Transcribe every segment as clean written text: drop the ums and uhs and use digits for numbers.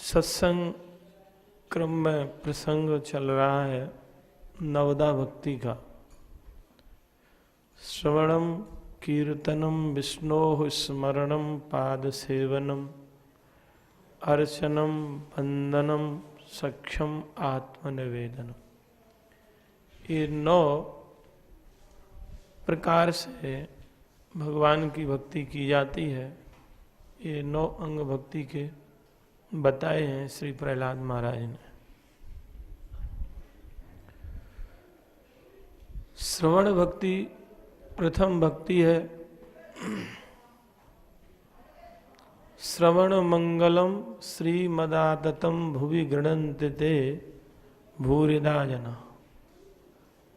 सत्संग क्रम में प्रसंग चल रहा है नवदा भक्ति का। श्रवणम कीर्तनम विष्णोः स्मरणम पाद सेवनम अर्चनम वंदनम सख्यम आत्मनिवेदनम। ये 9 प्रकार से भगवान की भक्ति की जाती है। ये 9 अंग भक्ति के बताए हैं श्री प्रहलाद महाराज ने। श्रवण भक्ति प्रथम भक्ति है। श्रवण मंगलम श्रीमदाततम भुवि गृणन्ति ते भूरिदा जना।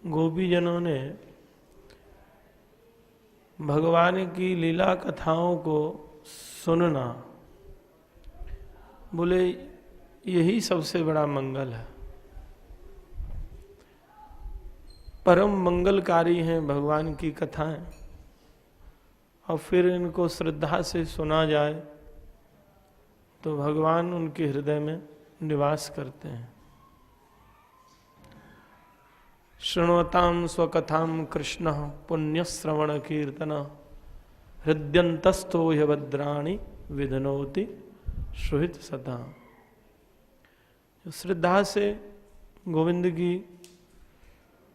गोपी जनों ने भगवान की लीला कथाओं को सुनना, बोले यही सबसे बड़ा मंगल है। परम मंगलकारी हैं भगवान की कथाएं, और फिर इनको श्रद्धा से सुना जाए तो भगवान उनके हृदय में निवास करते हैं। शृण्वतां स्वकथां कृष्ण पुण्य श्रवण कीर्तन हृद्यंतस्थो ह्यभद्राणि विधनोति सुहित सदा। श्रद्धा से गोविंद की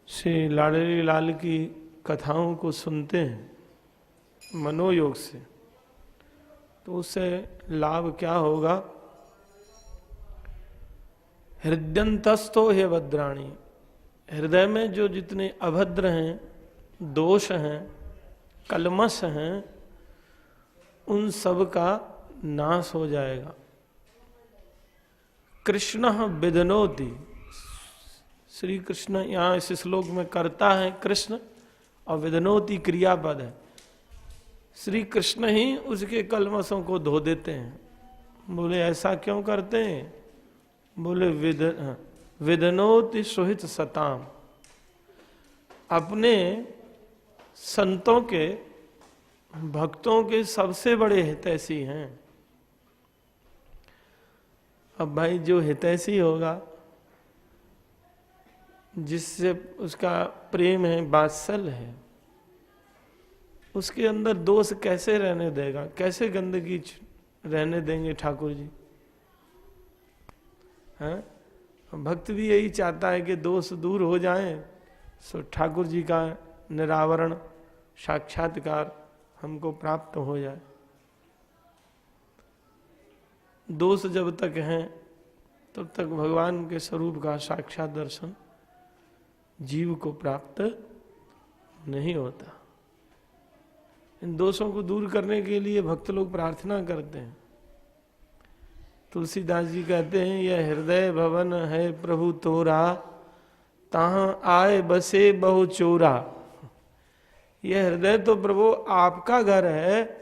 श्री लाडली लाल की कथाओं को सुनते हैं मनोयोग से, तो उससे लाभ क्या होगा? हृदयंतस्थो है भद्राणी। हृदय में जो जितने अभद्र हैं, दोष हैं, कलमश हैं, उन सब का नाश हो जाएगा। कृष्ण विधनोति। श्री कृष्ण यहाँ इस श्लोक में करता है कृष्ण, और विधनोति क्रियापद है। श्री कृष्ण ही उसके कलमशों को धो देते हैं। बोले ऐसा क्यों करते हैं? बोले विधनोति सुहित सताम। अपने संतों के, भक्तों के सबसे बड़े हितैषी हैं। अब भाई जो हितैषी होगा, जिससे उसका प्रेम है, वात्सल्य है, उसके अंदर दोष कैसे रहने देगा? कैसे गंदगी रहने देंगे ठाकुर जी? हैं? भक्त भी यही चाहता है कि दोष दूर हो जाएं, सो ठाकुर जी का निरावरण साक्षात्कार हमको प्राप्त हो जाए। दोष जब तक हैं तब तक भगवान के स्वरूप का साक्षात दर्शन जीव को प्राप्त नहीं होता। इन दोषों को दूर करने के लिए भक्त लोग प्रार्थना करते हैं। तुलसीदास जी कहते हैं, यह हृदय भवन है प्रभु तोरा, ताहां आए बसे बहु चोरा। यह हृदय तो प्रभु आपका घर है,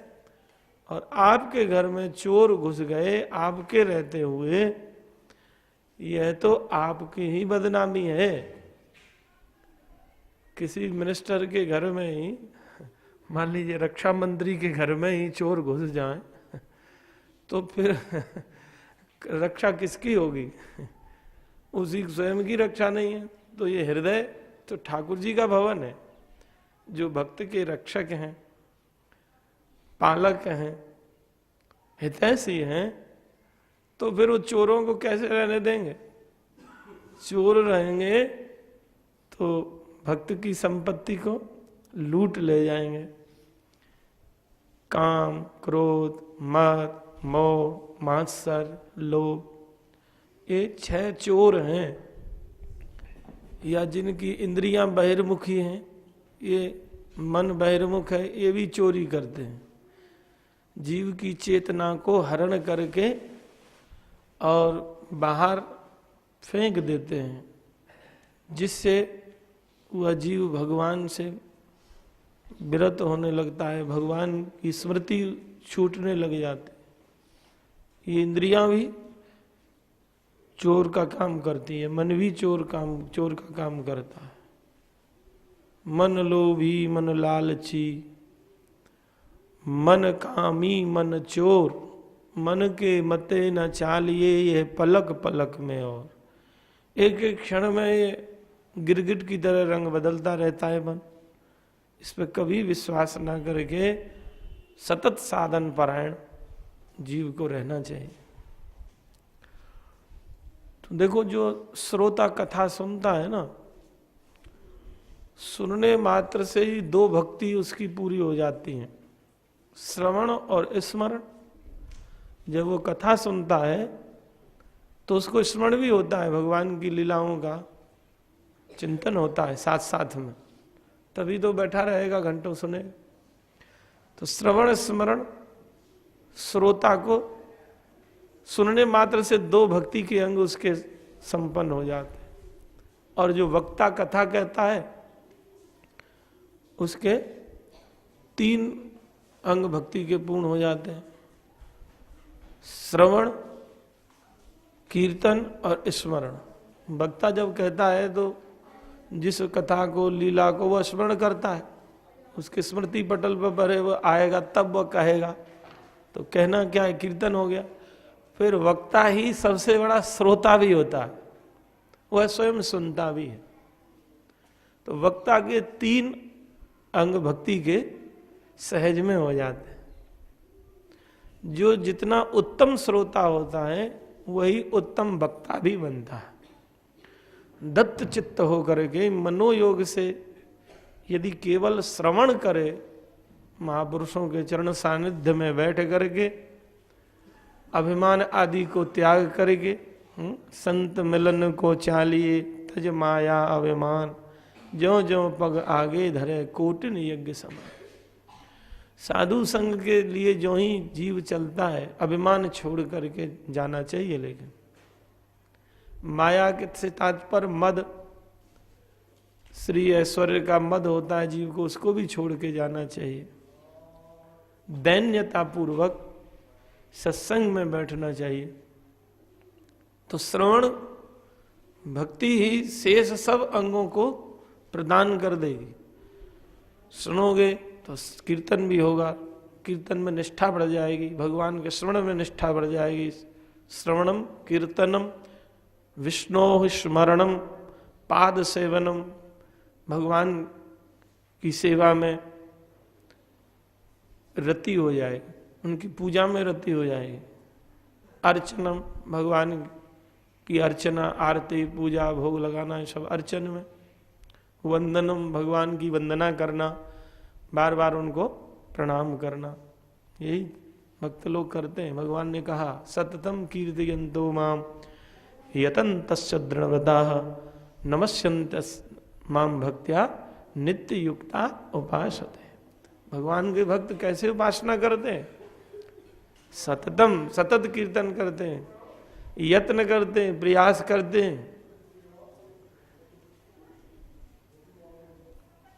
और आपके घर में चोर घुस गए आपके रहते हुए। यह तो आपकी ही बदनामी है। किसी मिनिस्टर के घर में ही, मान लीजिए रक्षा मंत्री के घर में ही चोर घुस जाएं, तो फिर रक्षा किसकी होगी? उसी स्वयं की रक्षा नहीं है। तो ये हृदय तो ठाकुर जी का भवन है, जो भक्त के रक्षक हैं, पालक हैं, हितैषी हैं। तो फिर वो चोरों को कैसे रहने देंगे? चोर रहेंगे तो भक्त की संपत्ति को लूट ले जाएंगे। काम, क्रोध, मद, मोह, मात्सर्य, लोभ, ये 6 चोर हैं। या जिनकी इंद्रियां बहिर्मुखी हैं, ये मन बहिर्मुख है, ये भी चोरी करते हैं। जीव की चेतना को हरण करके और बाहर फेंक देते हैं, जिससे वह जीव भगवान से विरत होने लगता है, भगवान की स्मृति छूटने लग जाती। ये इंद्रियां भी चोर का काम करती है, मन भी चोर का काम करता है। मन लोभी मन लालची, मन कामी मन चोर, मन के मते न चालिए ये पलक पलक में, और एक एक क्षण में ये गिरगिट की तरह रंग बदलता रहता है मन। इस पर कभी विश्वास ना करके सतत साधन परायण जीव को रहना चाहिए। तो देखो, जो श्रोता कथा सुनता है ना, सुनने मात्र से ही दो भक्ति उसकी पूरी हो जाती है, श्रवण और स्मरण। जब वो कथा सुनता है तो उसको स्मरण भी होता है, भगवान की लीलाओं का चिंतन होता है साथ साथ में, तभी तो बैठा रहेगा घंटों सुने। तो श्रवण स्मरण श्रोता को सुनने मात्र से दो भक्ति के अंग उसके संपन्न हो जाते हैं, और जो वक्ता कथा कहता है उसके 3 अंग भक्ति के पूर्ण हो जाते हैं, श्रवण, कीर्तन और स्मरण। वक्ता जब कहता है तो जिस कथा को, लीला को वह स्मरण करता है, उसके स्मृति पटल पर भरे वो आएगा तब वह कहेगा, तो कहना क्या है, कीर्तन हो गया। फिर वक्ता ही सबसे बड़ा श्रोता भी होता है, वह स्वयं सुनता भी है। तो वक्ता के 3 अंग भक्ति के सहज में हो जाते हैं। जो जितना उत्तम श्रोता होता है वही उत्तम वक्ता भी बनता है। दत्त चित्त होकर के मनोयोग से यदि केवल श्रवण करे, महापुरुषों के चरण सानिध्य में बैठ करके अभिमान आदि को त्याग करके, संत मिलन को चालिए तज माया अभिमान, ज्यों ज्यों पग आगे धरे कोटिन यज्ञ समान। साधु संग के लिए जो ही जीव चलता है अभिमान छोड़ करके जाना चाहिए। लेकिन माया के से तात्पर्य मद, श्री ऐश्वर्य का मद होता है जीव को, उसको भी छोड़ के जाना चाहिए। दैन्यता पूर्वक सत्संग में बैठना चाहिए। तो श्रवण भक्ति ही शेष सब अंगों को प्रदान कर देगी। सुनोगे तो कीर्तन भी होगा, कीर्तन में निष्ठा बढ़ जाएगी, भगवान के श्रवण में निष्ठा बढ़ जाएगी। श्रवणम कीर्तनम विष्णो स्मरणम पाद सेवनम, भगवान की सेवा में रति हो जाएगी, उनकी पूजा में रति हो जाएगी। अर्चनम, भगवान की अर्चना, आरती, पूजा, भोग लगाना, सब अर्चन में। वंदनम, भगवान की वंदना करना, बार बार उनको प्रणाम करना, यही भक्त लोग करते हैं। भगवान ने कहा सततम कीर्तयन्तो माम यतन्तस्य दृढ़व्रताः नमस्यन्तः माम भक्त्या नित्य युक्ता उपासते। भगवान के भक्त कैसे उपासना करते हैं? सततम, सतत कीर्तन करते हैं, यत्न करते हैं, प्रयास करते हैं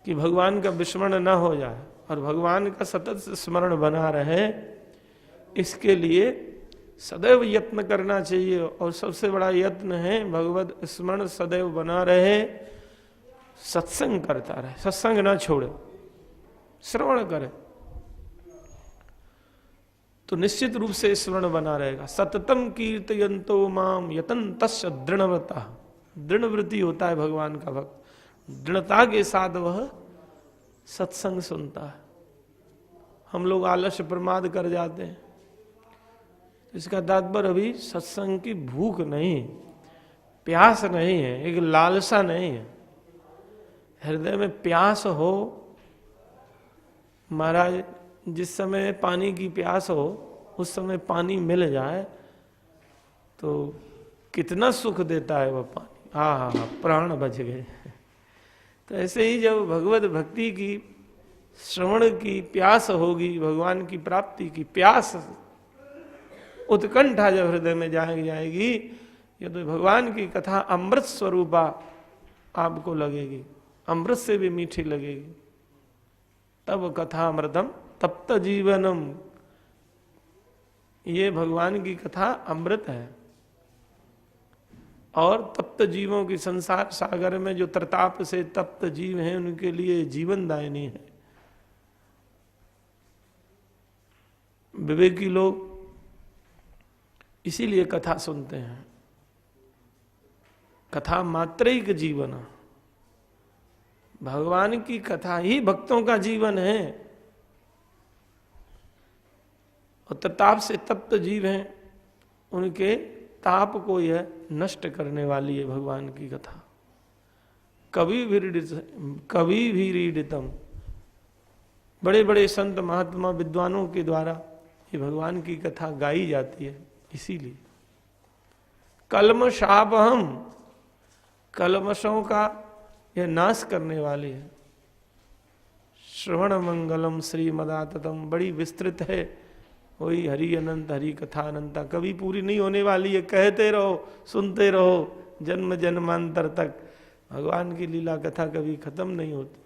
कि भगवान का विस्मरण न हो जाए और भगवान का सतत स्मरण बना रहे। इसके लिए सदैव यत्न करना चाहिए, और सबसे बड़ा यत्न है भगवत स्मरण सदैव बना रहे, सत्संग करता रहे, सत्संग ना छोड़े, श्रवण करे तो निश्चित रूप से स्मरण बना रहेगा। सततम कीर्तयन्तो माम यतन्तस्य दृढ़व्रता, दृढ़वृत्ति होता है भगवान का भक्त, दृढ़ता के साथ वह सत्संग सुनता है। हम लोग आलस्य प्रमाद कर जाते हैं, इसका तात्पर्य अभी सत्संग की भूख नहीं, प्यास नहीं है, एक लालसा नहीं है। हृदय में प्यास हो महाराज, जिस समय पानी की प्यास हो उस समय पानी मिल जाए तो कितना सुख देता है वह पानी, हाँ हाँ हाँ, प्राण बच गए। तो ऐसे ही जब भगवत भक्ति की, श्रवण की प्यास होगी, भगवान की प्राप्ति की प्यास, उत्कंठा जब हृदय में जाएगी, ये तो भगवान की कथा अमृत स्वरूपा आपको लगेगी, अमृत से भी मीठी लगेगी। तब कथा अमृतम तप्त जीवनम, ये भगवान की कथा अमृत है। और तप्त जीवों की, संसार सागर में जो तरताप से तप्त जीव हैं उनके लिए जीवनदायिनी है। विवेकी लोग इसीलिए कथा सुनते हैं। कथा मात्रैक जीवन, भगवान की कथा ही भक्तों का जीवन है। और ताप से तप्त जीव हैं, उनके ताप को यह नष्ट करने वाली है भगवान की कथा। कभी भी रीडितम, बड़े बड़े संत महात्मा विद्वानों के द्वारा ये भगवान की कथा गाई जाती है। इसीलिए कल्मषापहम, कल्मषों का यह नाश करने वाली है। श्रवण मंगलम श्रीमदाततम, बड़ी विस्तृत है, वही हरि अनंत, हरि कथा अनंता, कभी पूरी नहीं होने वाली है। कहते रहो, सुनते रहो, जन्म जन्मांतर तक भगवान की लीला कथा कभी खत्म नहीं होती।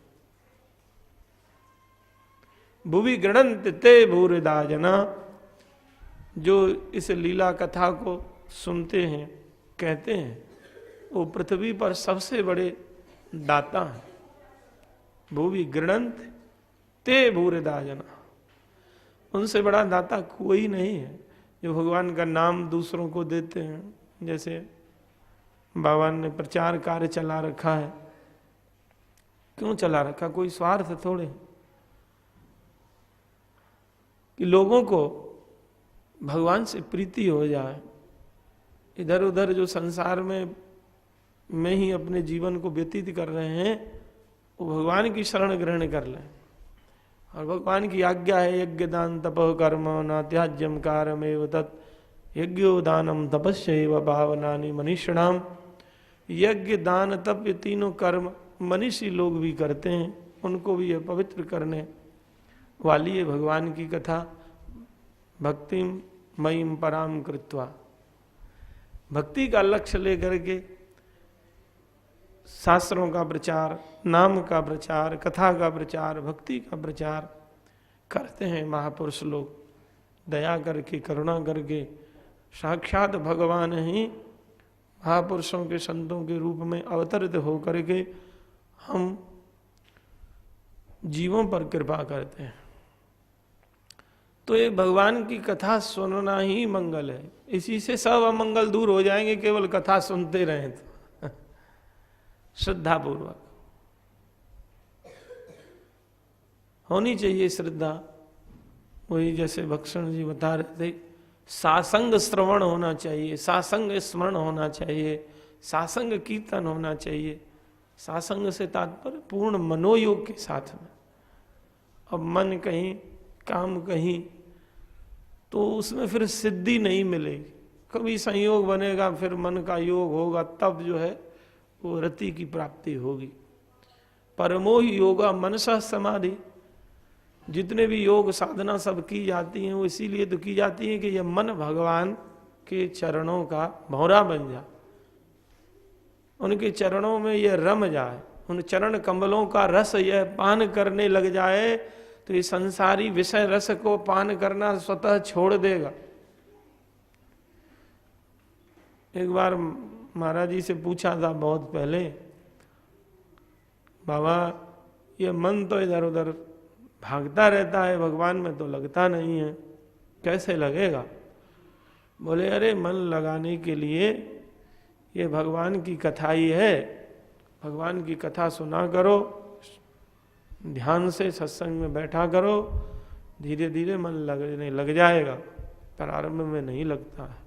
भुवि गणंत ते भूरिदा जना, जो इस लीला कथा को सुनते हैं, कहते हैं, वो पृथ्वी पर सबसे बड़े दाता हैं। भुवि गणंत ते भूरिदा जना, उनसे बड़ा दाता कोई नहीं है। जो भगवान का नाम दूसरों को देते हैं, जैसे बाबा ने प्रचार कार्य चला रखा है, क्यों चला रखा? कोई स्वार्थ थोड़े, कि लोगों को भगवान से प्रीति हो जाए। इधर उधर जो संसार में ही अपने जीवन को व्यतीत कर रहे हैं, वो भगवान की शरण ग्रहण कर लें। और भगवान की आज्ञा है, यज्ञ दान तपः कर्म न त्याज्यम कारमेव तत्, यज्ञो दानम तपस्यैव भावनानि मनीषिणाम। यज्ञ दान तप, ये तीनों कर्म मनीषी लोग भी करते हैं, उनको भी ये पवित्र करने वाली है भगवान की कथा। भक्तिम मयिम पराम कृत्वा, भक्ति का लक्ष्य लेकर के शास्त्रों का प्रचार, नाम का प्रचार, कथा का प्रचार, भक्ति का प्रचार करते हैं महापुरुष लोग। दया करके, करुणा करके, साक्षात भगवान ही महापुरुषों के, संतों के रूप में अवतरित होकर के हम जीवों पर कृपा करते हैं। तो ये भगवान की कथा सुनना ही मंगल है। इसी से सब अमंगल दूर हो जाएंगे, केवल कथा सुनते रहें तो। श्रद्धा पूर्वक होनी चाहिए श्रद्धा। वही जैसे भक्षण जी बता रहे थे, सासंग श्रवण होना चाहिए, सासंग स्मरण होना चाहिए, सासंग कीर्तन होना चाहिए। सासंग से तात्पर्य पूर्ण मनोयोग के साथ में। अब मन कहीं, काम कहीं, तो उसमें फिर सिद्धि नहीं मिलेगी। कभी संयोग बनेगा, फिर मन का योग होगा, तब जो है वो रति की प्राप्ति होगी। परमो ही योगा मनसा समाधि। जितने भी योग साधना सब की जाती हैं, वो इसीलिए तो की जाती है कि यह मन भगवान के चरणों का भौरा बन जाए, उनके चरणों में यह रम जाए, उन चरण कमलों का रस यह पान करने लग जाए, तो ये संसारी विषय रस को पान करना स्वतः छोड़ देगा। एक बार महाराज जी से पूछा था बहुत पहले, बाबा ये मन तो इधर उधर भागता रहता है, भगवान में तो लगता नहीं है, कैसे लगेगा? बोले अरे मन लगाने के लिए ये भगवान की कथा ही है। भगवान की कथा सुना करो, ध्यान से सत्संग में बैठा करो, धीरे धीरे मन लगने लग जाएगा। प्रारंभ में नहीं लगता है।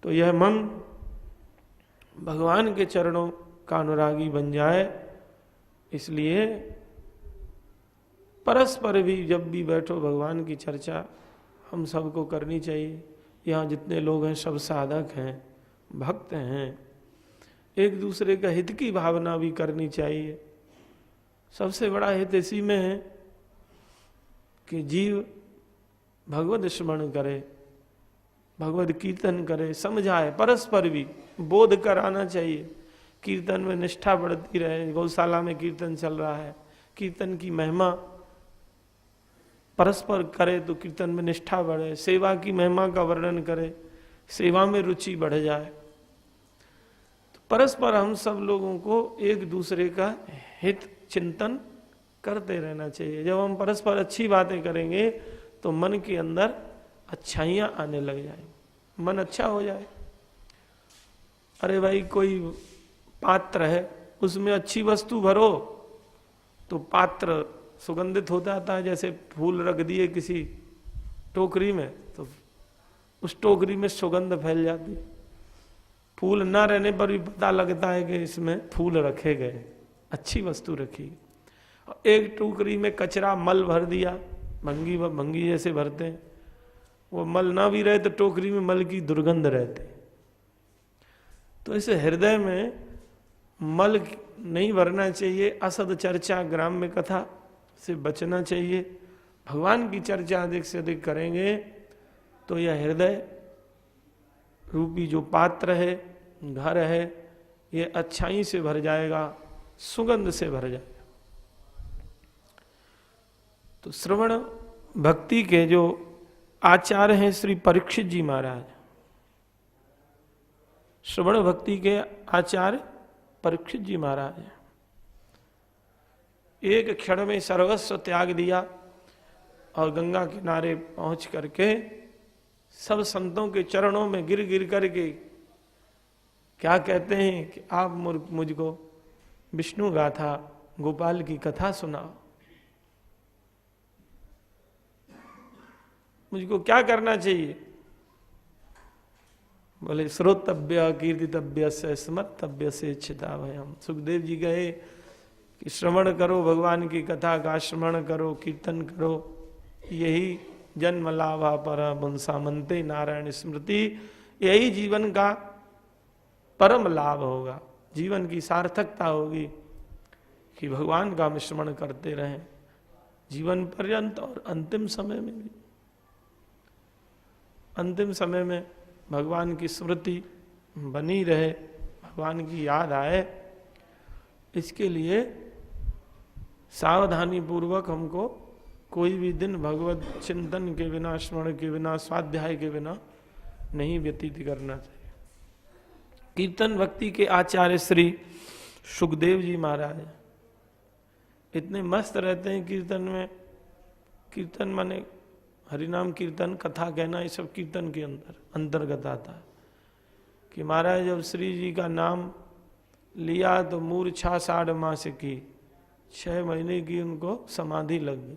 तो यह मन भगवान के चरणों का अनुरागी बन जाए, इसलिए परस्पर भी जब भी बैठो भगवान की चर्चा हम सबको करनी चाहिए। यहाँ जितने लोग हैं सब साधक हैं, भक्त हैं, एक दूसरे का हित की भावना भी करनी चाहिए। सबसे बड़ा हित इसी में है कि जीव भगवत स्मरण करे, भगवत कीर्तन करे, समझाए, परस्पर भी बोध कराना चाहिए। कीर्तन में निष्ठा बढ़ती रहे। गौशाला में कीर्तन चल रहा है, कीर्तन की महिमा परस्पर करे तो कीर्तन में निष्ठा बढ़े। सेवा की महिमा का वर्णन करे, सेवा में रुचि बढ़ जाए। तो परस्पर हम सब लोगों को एक दूसरे का हित चिंतन करते रहना चाहिए। जब हम परस्पर अच्छी बातें करेंगे तो मन के अंदर अच्छाइयाँ आने लग जाए, मन अच्छा हो जाए। अरे भाई कोई पात्र है, उसमें अच्छी वस्तु भरो तो पात्र सुगंधित हो जाता है। जैसे फूल रख दिए किसी टोकरी में तो उस टोकरी में सुगंध फैल जाती है। फूल ना रहने पर भी पता लगता है कि इसमें फूल रखे गए, अच्छी वस्तु रखी। एक टोकरी में कचरा मल भर दिया, भंगी भंगी जैसे भरते हैं, वो मल ना भी रहे तो टोकरी में मल की दुर्गंध रहती। तो इस हृदय में मल नहीं भरना चाहिए। असद चर्चा ग्राम्य कथा से बचना चाहिए। भगवान की चर्चा अधिक से अधिक करेंगे तो यह हृदय रूपी जो पात्र है, घर है, ये अच्छाई से भर जाएगा, सुगंध से भर जाएगा। तो श्रवण भक्ति के जो आचार्य हैं श्री परीक्षित जी महाराज, श्रवण भक्ति के आचार्य परीक्षित जी महाराज एक क्षण में सर्वस्व त्याग दिया और गंगा किनारे पहुंच करके सब संतों के चरणों में गिर गिर करके क्या कहते हैं कि आप मुझको विष्णु गाथा गोपाल की कथा सुनाओ। मुझको क्या करना चाहिए? बोले श्रोतव्य कीर्तितव्य से स्मर्तव्य से इच्छिता भयम। सुखदेव जी कहे कि श्रवण करो, भगवान की कथा का श्रवण करो, कीर्तन करो, यही जन्म लाभा पर बुंसा मनते नारायण स्मृति, यही जीवन का परम लाभ होगा, जीवन की सार्थकता होगी कि भगवान का स्मरण करते रहें जीवन पर्यंत और अंतिम समय में भी। अंतिम समय में भगवान की स्मृति बनी रहे, भगवान की याद आए, इसके लिए सावधानी पूर्वक हमको कोई भी दिन भगवत चिंतन के बिना, स्मरण के बिना, स्वाध्याय के बिना नहीं व्यतीत करना चाहिए। कीर्तन भक्ति के आचार्य श्री सुखदेव जी महाराज इतने मस्त रहते हैं कीर्तन में। कीर्तन माने हरिनाम कीर्तन, कथा कहना, ये सब कीर्तन के अंतर्गत आता है। कि महाराज जब श्री जी का नाम लिया तो मूर्छा 6.5 मास की, 6 महीने की उनको समाधि लग गई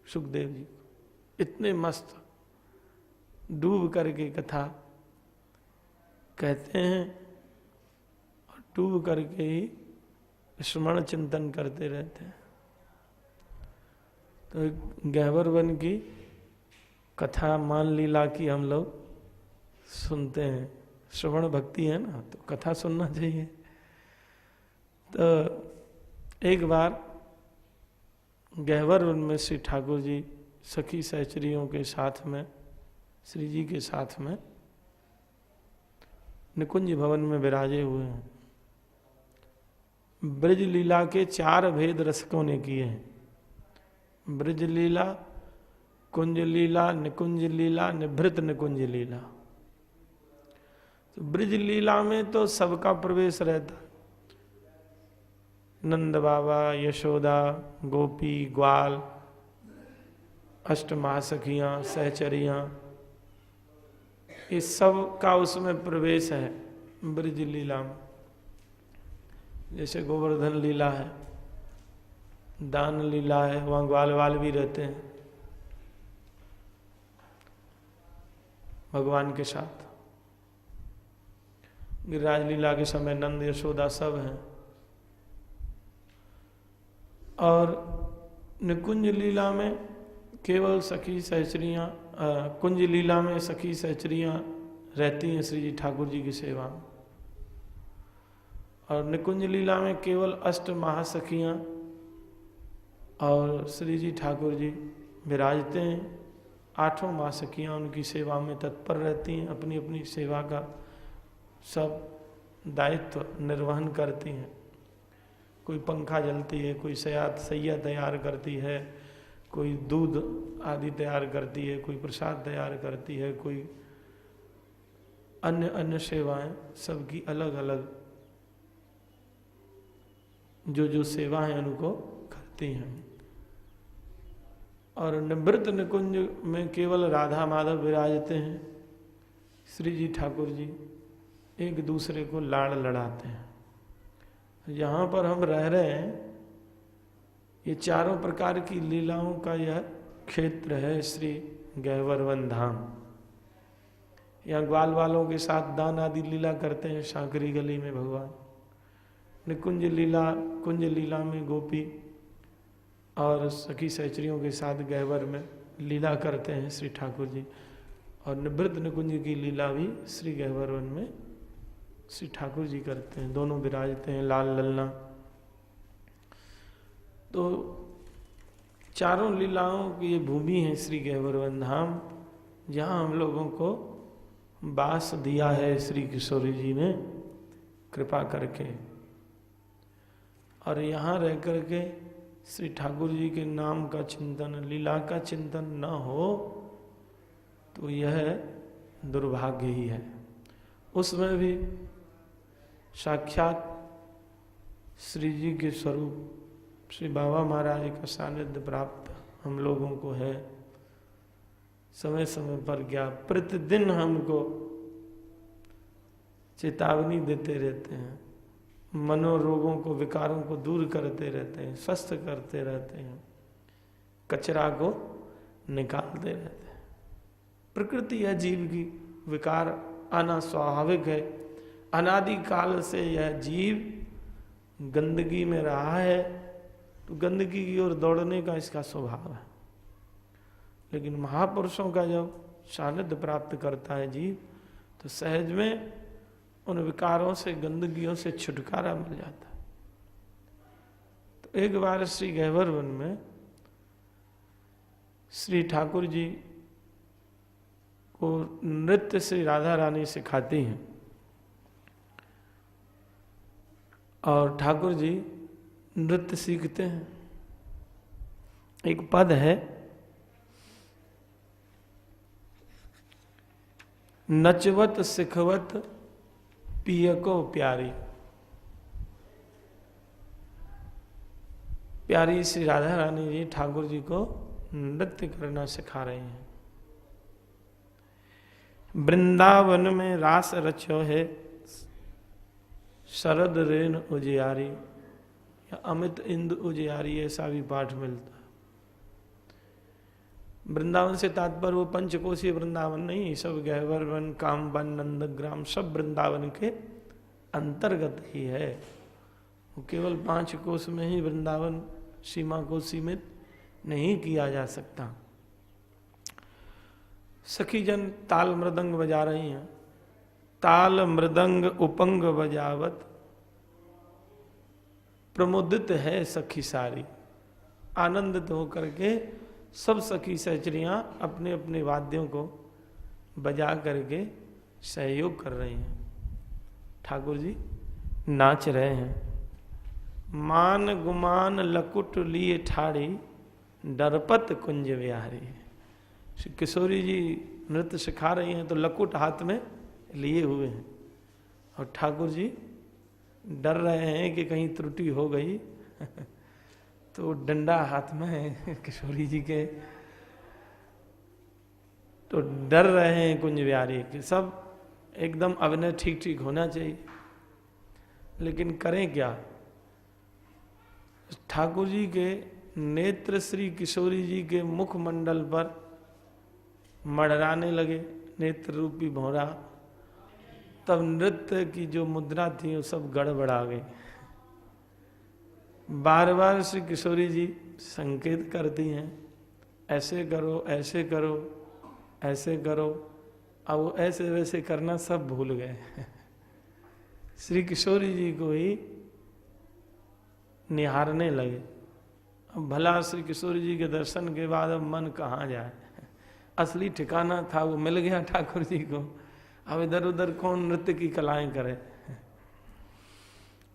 सुखदेव जी। इतने मस्त डूब करके कथा कहते हैं और डूब करके ही स्मरण चिंतन करते रहते हैं। तो गहवर वन की कथा मान लीला की हम लोग सुनते हैं, श्रवण भक्ति है ना, तो कथा सुनना चाहिए। तो एक बार गहवर वन में श्री ठाकुर जी सखी सहचरियों के साथ में, श्री जी के साथ में निकुंज भवन में विराजे हुए हैं। ब्रज लीला के 4 भेद रसकों ने किए हैं। ब्रज लीला, कुंज लीला, निकुंज लीला, निभृत निकुंज लीला। तो ब्रज लीला में तो सबका प्रवेश रहता है। नंद बाबा, यशोदा, गोपी, ग्वाल, अष्टमहासखियां, सहचरियां, इस सब का उसमें प्रवेश है ब्रज लीला में। जैसे गोवर्धन लीला है, दान लीला है, वहाँ ग्वाल वाल भी रहते हैं भगवान के साथ। गिरिराज लीला के समय नंद यशोदा सब हैं। और निकुंज लीला में केवल सखी सहचरियाँ, कुंज लीला में सखी सहचरियाँ रहती हैं श्री जी ठाकुर जी की सेवा में। और निकुंज लीला में केवल अष्ट महासखियाँ और श्री जी ठाकुर जी विराजते हैं। 8 महासखियाँ उनकी सेवा में तत्पर रहती हैं, अपनी अपनी सेवा का सब दायित्व निर्वहन करती हैं। कोई पंखा जलती है, कोई सैया तैयार करती है, कोई दूध आदि तैयार करती है, कोई प्रसाद तैयार करती है, कोई अन्य अन्य सेवाएं, सबकी अलग अलग जो सेवाएं उनको करती हैं। और निवृत्त निकुंज में केवल राधा माधव विराजते हैं। श्री जी ठाकुर जी एक दूसरे को लाड़ लड़ाते हैं। यहाँ पर हम रह रहे हैं, ये चारों प्रकार की लीलाओं का यह क्षेत्र है श्री गहवरवन धाम। यहाँ ग्वाल वालों के साथ दान आदि लीला करते हैं शांकरी गली में भगवान। निकुंज लीला, कुंज लीला में गोपी और सखी सहचरियों के साथ गहवर में लीला करते हैं श्री ठाकुर जी। और निवृत्त निकुंज की लीला भी श्री गहवरवन में श्री ठाकुर जी करते हैं, दोनों विराजते हैं लाल ललना। तो चारों लीलाओं की ये भूमि है श्री गहवरवन धाम, जहाँ हम लोगों को वास दिया है श्री किशोरी जी ने कृपा करके। और यहाँ रह करके श्री ठाकुर जी के नाम का चिंतन, लीला का चिंतन न हो तो यह दुर्भाग्य ही है। उसमें भी साक्षात श्री जी के स्वरूप श्री बाबा महाराज का सानिध्य प्राप्त हम लोगों को है। समय समय पर क्या प्रतिदिन हमको चेतावनी देते रहते हैं, मनोरोगों को, विकारों को दूर करते रहते हैं, स्वस्थ करते रहते हैं, कचरा को निकालते रहते हैं। प्रकृति है जीव की, विकार आना स्वाभाविक है। अनादि काल से यह जीव गंदगी में रहा है, तो गंदगी की ओर दौड़ने का इसका स्वभाव है। लेकिन महापुरुषों का जब सानिध्य प्राप्त करता है जीव, तो सहज में उन विकारों से, गंदगियों से छुटकारा मिल जाता है। तो एक बार श्री गहवरवन में श्री ठाकुर जी को नृत्य श्री राधा रानी सिखाती हैं। और ठाकुर जी नृत्य सीखते हैं। एक पद है, नचवत सिखवत पिय को प्यारी। प्यारी श्री राधा रानी जी ठाकुर जी को नृत्य करना सिखा रहे हैं। वृंदावन में रास रचो है शरद रेन उजियारी, या अमित इंद उजियारी, ऐसा भी पाठ मिलता है। वृंदावन से तात्पर्य वो पंचकोशीय वृंदावन नहीं, सब गहवरवन, कामवन, नंदग्राम सब वृंदावन के अंतर्गत ही है। वो केवल 5 कोश में ही वृंदावन सीमा को सीमित नहीं किया जा सकता। सखी जन ताल मृदंग बजा रही हैं। ताल मृदंग उपंग बजावत प्रमुदित है सखी सारी। आनंदित होकर के सब सखी सहचरियां अपने अपने वाद्यों को बजा करके सहयोग कर रही हैं। ठाकुर जी नाच रहे हैं। मान गुमान लकुट लिए ठाड़ी डरपत कुंज विहारी। श्री किशोरी जी नृत्य सिखा रही हैं तो लकुट हाथ में लिए हुए हैं, और ठाकुर जी डर रहे हैं कि कहीं त्रुटि हो गई तो डंडा हाथ में है किशोरी जी के, तो डर रहे हैं कुंज विहारी कि सब एकदम अभिनय ठीक ठीक होना चाहिए। लेकिन करें क्या, ठाकुर जी के नेत्र श्री किशोरी जी के मुखमंडल पर मड़राने लगे, नेत्र रूपी भौरा। तब नृत्य की जो मुद्रा थी वो सब गड़बड़ा गई। बार बार श्री किशोरी जी संकेत करती हैं, ऐसे करो, ऐसे करो, ऐसे करो। अब वो ऐसे वैसे करना सब भूल गए। श्री किशोरी जी को ही निहारने लगे। अब भला श्री किशोरी जी के दर्शन के बाद अब मन कहाँ जाए। असली ठिकाना था वो मिल गया ठाकुर जी को। अब इधर उधर कौन नृत्य की कलाएं करे।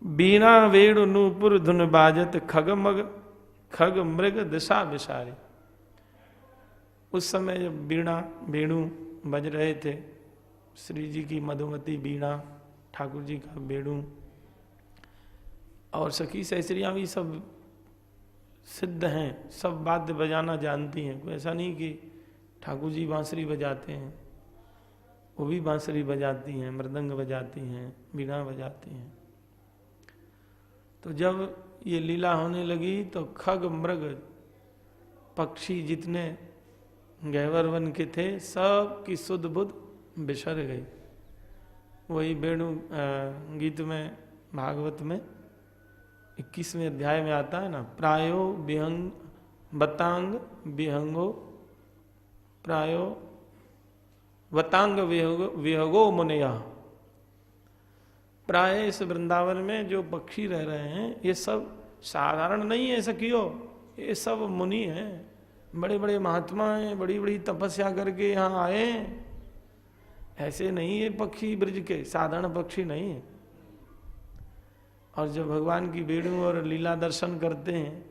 बीना वेणु नूपुर धुन बाजत खग मृग दिशा विसारी। उस समय जब बीणा वेणु बज रहे थे, श्री जी की मधुमती बीणा, ठाकुर जी का वेणु, और सखी सहचरियां भी सब सिद्ध हैं, सब वाद्य बजाना जानती हैं। कोई ऐसा नहीं कि ठाकुर जी बांसुरी बजाते हैं, वो भी बांसुरी बजाती हैं, मृदंग बजाती हैं, बीना बजाती हैं। तो जब ये लीला होने लगी तो खग मृग पक्षी जितने गहवर वन के थे सब की सुध बुध बिसर गई। वही वेणु गीत में, भागवत में 21वें अध्याय में आता है ना, प्रायो विहंग बतांग विहंगो प्रायो वतांग विहगो मुनिया। प्राय इस वृंदावन में जो पक्षी रह रहे हैं ये सब साधारण नहीं है सखियो, ये सब मुनि हैं, बड़े बड़े महात्मा हैं, बड़ी बड़ी तपस्या करके यहाँ आए। ऐसे नहीं है पक्षी ब्रज के, साधारण पक्षी नहीं है। और जब भगवान की वेणु और लीला दर्शन करते हैं,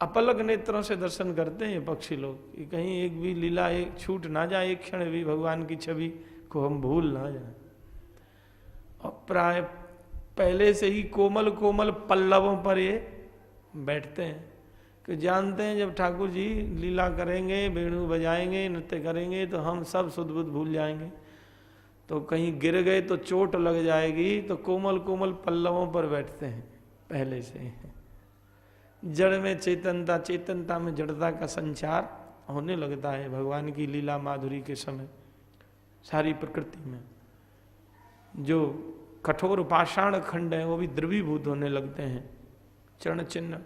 अपलक नेत्रों से दर्शन करते हैं पक्षी लोग, कि कहीं एक भी लीला एक छूट ना जाए, एक क्षण भी भगवान की छवि को हम भूल ना जाए। और प्राय पहले से ही कोमल कोमल पल्लवों पर ये बैठते हैं कि जानते हैं जब ठाकुर जी लीला करेंगे, वेणु बजाएंगे, नृत्य करेंगे तो हम सब सुध बुध भूल जाएंगे। तो कहीं गिर गए तो चोट लग जाएगी, तो कोमल कोमल पल्लवों पर बैठते हैं पहले से। जड़ में चेतनता, चेतनता में जड़ता का संचार होने लगता है भगवान की लीला माधुरी के समय। सारी प्रकृति में जो कठोर पाषाण खंड है वो भी द्रवीभूत होने लगते हैं। चरण चिन्ह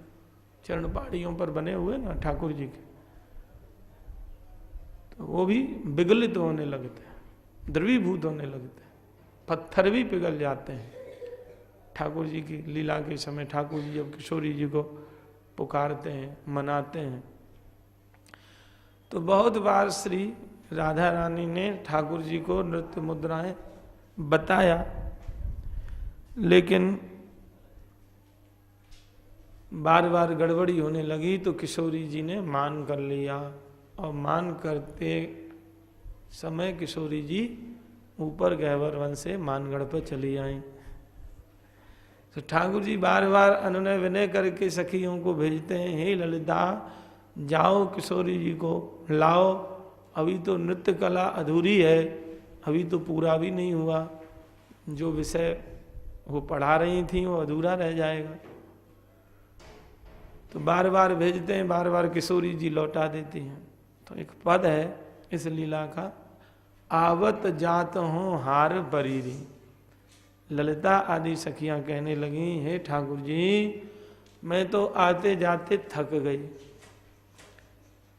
चरण पहाड़ियों पर बने हुए ना ठाकुर जी के, तो वो भी विगलित होने लगते हैं, द्रवीभूत होने लगते हैं, पत्थर भी पिघल जाते हैं ठाकुर जी की लीला के समय। ठाकुर जी जब किशोरी जी को पुकारते हैं, मनाते हैं, तो बहुत बार श्री राधा रानी ने ठाकुर जी को नृत्य मुद्राएं बताया, लेकिन बार बार गड़बड़ी होने लगी तो किशोरी जी ने मान कर लिया। और मान करते समय किशोरी जी ऊपर गहवर वन से मानगढ़ पर चली आई। तो ठाकुर जी बार बार अनुनय विनय करके सखियों को भेजते हैं, हे ललिता जाओ किशोरी जी को लाओ, अभी तो नृत्य कला अधूरी है, अभी तो पूरा भी नहीं हुआ, जो विषय वो पढ़ा रही थी वो अधूरा रह जाएगा। तो बार बार भेजते हैं, बार बार किशोरी जी लौटा देती हैं। तो एक पद है इस लीला का, आवत जात हूँ हार परीरी। ललिता आदि सखियां कहने लगी, हे ठाकुर जी मैं तो आते जाते थक गई,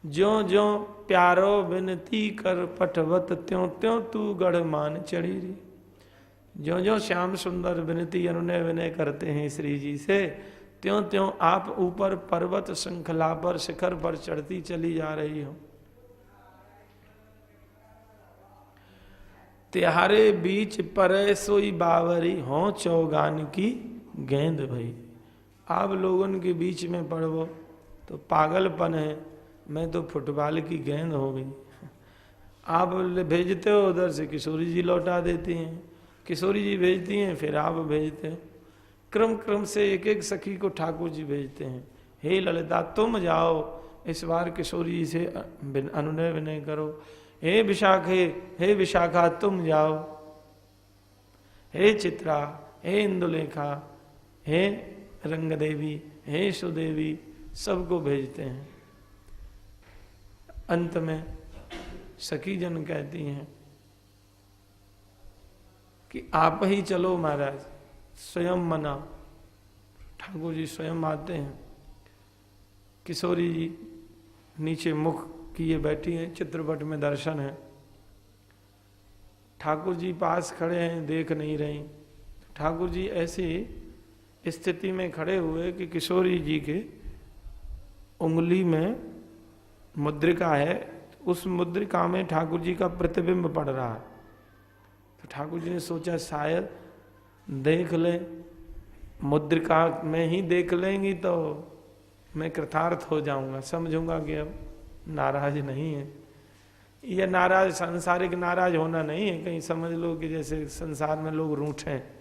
ज्यों ज्यों प्यारो विनती कर पठवत त्यों त्यों तू गढ़ मान चढ़ी री। ज्यों ज्यों श्याम सुंदर विनती अनुनय विनय करते हैं श्री जी से, त्यों त्यों आप ऊपर पर्वत श्रृंखला पर शिखर पर चढ़ती चली जा रही हो। त्योहारे बीच परे सोई बावरी हो चौगान की गेंद भई। आप लोगों के बीच में पड़ो तो पागलपन है, मैं तो फुटबॉल की गेंद हो गई। आप भेजते हो उधर से किशोरी जी लौटा देती हैं, किशोरी जी भेजती हैं फिर आप भेजते हो, क्रम क्रम से एक एक सखी को ठाकुर जी भेजते हैं। हे ललिता तुम जाओ इस बार किशोरी जी से अनुनय विनय करो। हे विशाखा तुम जाओ। हे चित्रा, हे इंदुलेखा, हे रंग देवी, हे सुदेवी, सबको भेजते हैं। अंत में सखी जन कहती हैं कि आप ही चलो महाराज, स्वयं मना। ठाकुर जी स्वयं आते हैं। किशोरी जी नीचे मुख किए बैठी हैं, चित्रपट में दर्शन है। ठाकुर जी पास खड़े हैं, देख नहीं रही। ठाकुर जी ऐसी स्थिति में खड़े हुए कि किशोरी जी के उंगली में मुद्रिका है, उस मुद्रिका में ठाकुर जी का प्रतिबिंब पड़ रहा है। तो ठाकुर जी ने सोचा शायद देख ले, मुद्रिका में ही देख लेंगी तो मैं कृतार्थ हो जाऊंगा, समझूंगा कि अब नाराज नहीं है। यह नाराज सांसारिक नाराज होना नहीं है, कहीं समझ लो कि जैसे संसार में लोग रूठे हैं।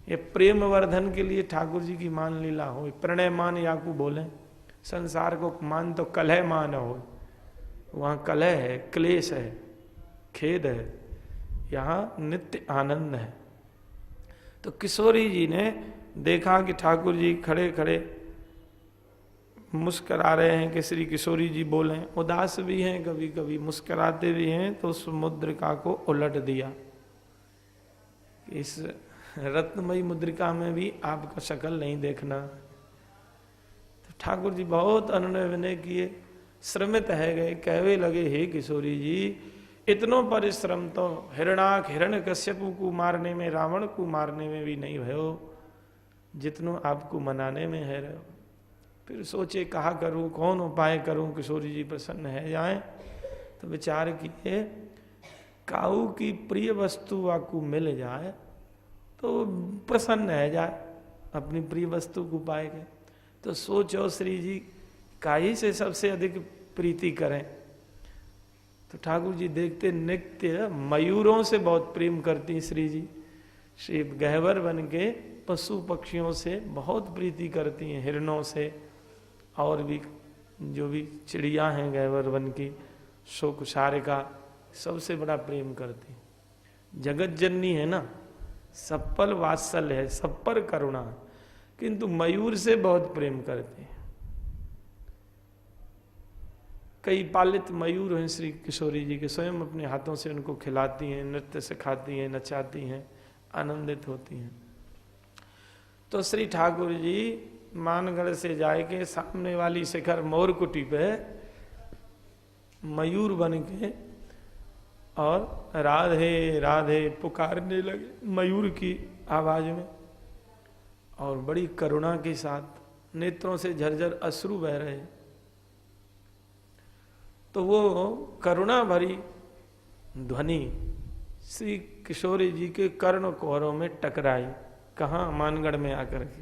ये प्रेम वर्धन के लिए ठाकुर जी की मान लीला हो। प्रणय मान याकू बोले, संसार को मान तो कलह मान हो, वहाँ कलह है, क्लेश है, खेद है, यहाँ नित्य आनंद है। तो किशोरी जी ने देखा कि ठाकुर जी खड़े खड़े मुस्करा रहे हैं कि श्री किशोरी जी बोले, उदास भी हैं, कभी कभी मुस्कराते भी हैं, तो उस मुद्रिका को उलट दिया। इस रत्नमयी मुद्रिका में भी आपका शक्ल नहीं देखना। तो ठाकुर जी बहुत अनुनय विनय किए, श्रमित है गए, कहवे लगे, हे किशोरी जी इतनो परिश्रम तो हिरणाक हिरण्यकश्यपु को मारने में, रावण को मारने में भी नहीं भयो जितनो आपको मनाने में है रहो। फिर सोचे कहा करूं, कौन उपाय करूं किशोरी जी प्रसन्न है जाए। तो विचार किए काऊ की प्रिय वस्तु आपको मिल जाए तो प्रसन्न है जाए, अपनी प्रिय वस्तु को पाएंगे। तो सोचो श्री जी काई से सबसे अधिक प्रीति करें। तो ठाकुर जी देखते नित्य मयूरों से बहुत प्रेम करती श्री जी। श्री गहवर बन के पशु पक्षियों से बहुत प्रीति करती हैं, हिरणों से और भी जो भी चिड़िया हैं गहवर वन की, शोक सारिका, सबसे बड़ा प्रेम करती। जगत जननी है ना, सब पर वात्सल्य है, सब पर करुणा है, किंतु मयूर से बहुत प्रेम करती है। कई पालित मयूर हैं श्री किशोरी जी के, स्वयं अपने हाथों से उनको खिलाती हैं, नृत्य सिखाती हैं, नचाती हैं, आनंदित होती हैं। तो श्री ठाकुर जी मानगढ़ से जाए के सामने वाली शिखर मोरकुटी पे मयूर बन के और राधे राधे पुकारने लगे मयूर की आवाज में, और बड़ी करुणा के साथ नेत्रों से झरझर अश्रु बह रहे। तो वो करुणा भरी ध्वनि श्री किशोरी जी के कर्ण कोहरों में टकराई। कहाँ? मानगढ़ में आकर के।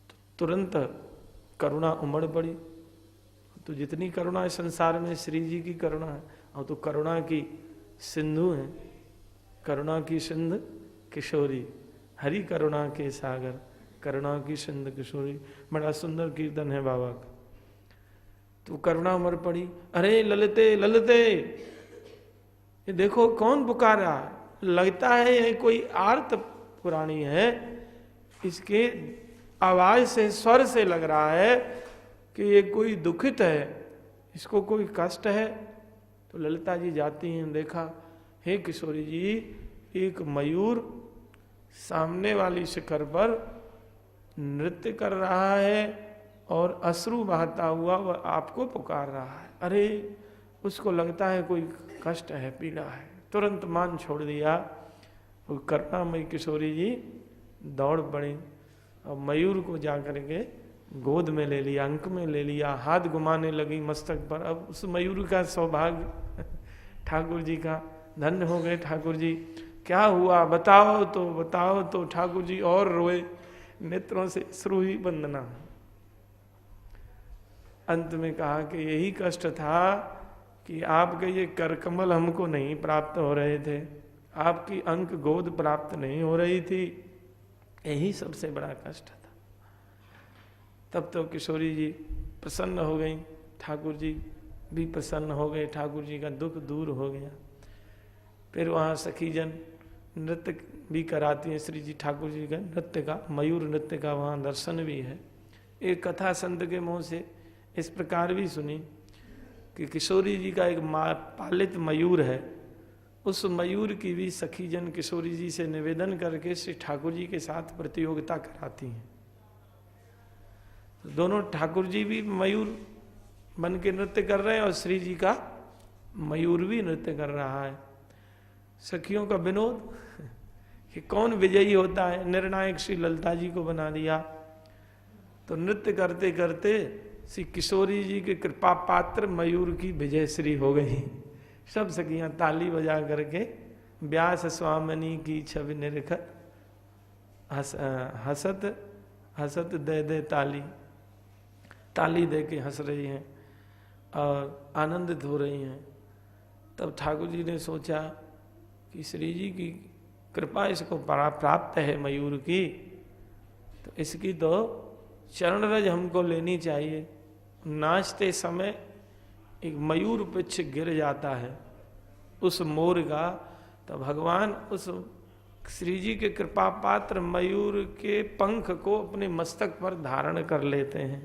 तो तुरंत करुणा उमड़ पड़ी। तो जितनी करुणा है संसार में श्री जी की करुणा है, और तो करुणा की सिंधु है, करुणा की सिंधु किशोरी, हरि करुणा के सागर, करुणा की सिंधु किशोरी। बड़ा सुंदर कीर्तन है बाबा का। तो करुणा उमड़ पड़ी, अरे ललिते ललिते, ये देखो कौन पुकारा, लगता है ये कोई आर्त पुराणी है, इसके आवाज से, स्वर से लग रहा है कि ये कोई दुखित है, इसको कोई कष्ट है। तो ललिता जी जाती हैं, देखा हे किशोरी जी, एक मयूर सामने वाली शिखर पर नृत्य कर रहा है और अश्रु बहाता हुआ वह आपको पुकार रहा है। अरे उसको लगता है कोई कष्ट है, पीड़ा है। तुरंत मान छोड़ दिया। वो करुणामयी किशोरी जी दौड़ पड़ी और मयूर को जाकर के गोद में ले लिया, अंक में ले लिया, हाथ घुमाने लगी मस्तक पर। अब उस मयूर का सौभाग्य ठाकुर जी का, धन्य हो गए ठाकुर जी। क्या हुआ बताओ तो, बताओ तो। ठाकुर जी और रोए, नेत्रों से अश्रु ही वंदना। अंत में कहा कि यही कष्ट था कि आपके ये करकमल हमको नहीं प्राप्त हो रहे थे, आपकी अंक गोद प्राप्त नहीं हो रही थी, यही सबसे बड़ा कष्ट था। तब तो किशोरी जी प्रसन्न हो गई, ठाकुर जी भी प्रसन्न हो गए, ठाकुर जी का दुख दूर हो गया। फिर वहाँ सखीजन नृत्य भी कराती हैं श्री जी, ठाकुर जी का नृत्य का, मयूर नृत्य का वहाँ दर्शन भी है। एक कथा संत के मुँह से इस प्रकार भी सुनी कि किशोरी जी का एक पालित मयूर है, उस मयूर की भी सखीजन किशोरी जी से निवेदन करके श्री ठाकुर जी के साथ प्रतियोगिता कराती हैं। तो दोनों ठाकुर जी भी मयूर बन के नृत्य कर रहे हैं और श्री जी का मयूर भी नृत्य कर रहा है। सखियों का विनोद कि कौन विजयी होता है, निर्णायक श्री ललिता जी को बना दिया। तो नृत्य करते करते श्री किशोरी जी के कृपा पात्र मयूर की विजय श्री हो गई। सब सखियां ताली बजा करके व्यास स्वामिनी की छवि निरखत हसत हसत दे दे ताली, ताली दे के हंस रही हैं और आनंदित हो रही हैं। तब ठाकुर जी ने सोचा कि श्री जी की कृपा इसको प्राप्त है मयूर की, तो इसकी तो चरण रज हमको लेनी चाहिए। नाचते समय एक मयूर पिच्छ गिर जाता है उस मोर का, तो भगवान उस श्री जी के कृपा पात्र मयूर के पंख को अपने मस्तक पर धारण कर लेते हैं।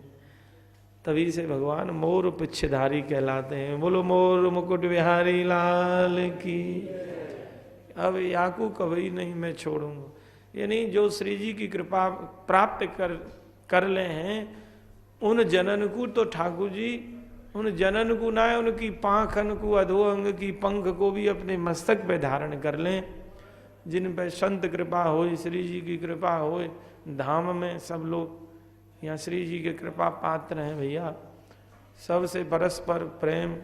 तभी से भगवान मोर पिच्छधारी कहलाते हैं। बोलो मोर मुकुट बिहारी लाल की। अब याकू कभी नहीं मैं छोड़ूंगा, यानी जो श्री जी की कृपा प्राप्त कर ले हैं उन जनन को, तो ठाकुर जी उन जनन को ना है, उनकी पाखन को, अधो अंग की पंख को भी अपने मस्तक पे धारण कर लें। जिन पे संत कृपा हो, श्री जी की कृपा हो, धाम में सब लोग यहाँ श्री जी के कृपा पात्र हैं भैया। सबसे परस्पर प्रेम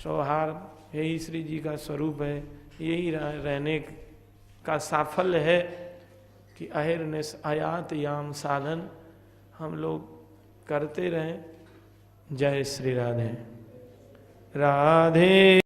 सौहार्द यही श्री जी का स्वरूप है। यही रहने का साफल्य है कि अहिर्निश आयात याम साधन हम लोग करते रहें। जय श्री राधे राधे।